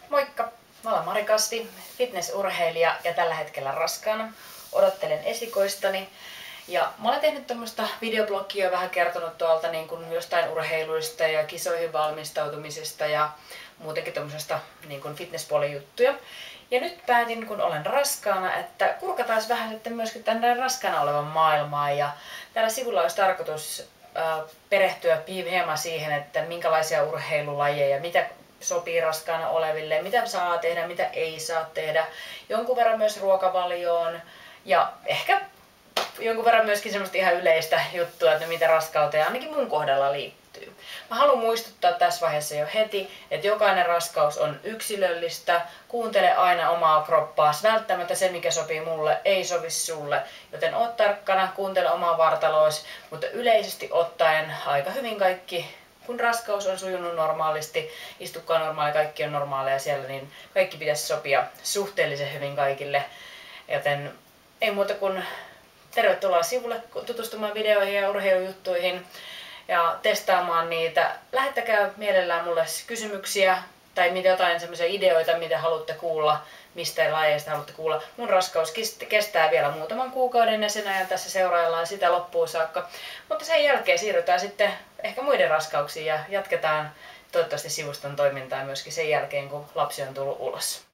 Moikka! Mä olen Mari Kasti, fitnessurheilija ja tällä hetkellä raskaana. Odottelen esikoistani. Ja mä olen tehnyt tämmöistä videoblogia ja vähän kertonut tuolta niin kuin jostain urheiluista ja kisoihin valmistautumisesta ja muutenkin tämmöisestä niin kuin fitnesspuolen juttuja. Ja nyt päätin, kun olen raskaana, että kurkataan vähän sitten myöskin tänne raskaana olevan maailmaan. Ja täällä sivulla olisi tarkoitus perehtyä hieman siihen, että minkälaisia urheilulajeja, mitä sopii raskaana oleville, mitä saa tehdä, mitä ei saa tehdä. Jonkun verran myös ruokavalioon ja ehkä jonkun verran myöskin semmoista ihan yleistä juttua, että mitä raskauteen ainakin mun kohdalla liittyy. Mä haluan muistuttaa tässä vaiheessa jo heti, että jokainen raskaus on yksilöllistä. Kuuntele aina omaa kroppaas. Välttämättä se, mikä sopii mulle, ei sovi sulle. Joten oot tarkkana, kuuntele omaa vartalois, mutta yleisesti ottaen aika hyvin kaikki, kun raskaus on sujunut normaalisti, istukkaa normaali, kaikki on normaaleja siellä, niin kaikki pitäisi sopia suhteellisen hyvin kaikille. Joten ei muuta kuin tervetuloa sivulle tutustumaan videoihin ja urheilujuttuihin ja testaamaan niitä. Lähettäkää mielellään mulle kysymyksiä tai jotain semmoisia ideoita, mitä haluatte kuulla, mistä lajeista haluatte kuulla. Mun raskaus kestää vielä muutaman kuukauden ja sen ajan tässä seuraillaan sitä loppuun saakka. Mutta sen jälkeen siirrytään sitten ehkä muiden raskauksiin ja jatketaan toivottavasti sivuston toimintaa myöskin sen jälkeen, kun lapsi on tullut ulos.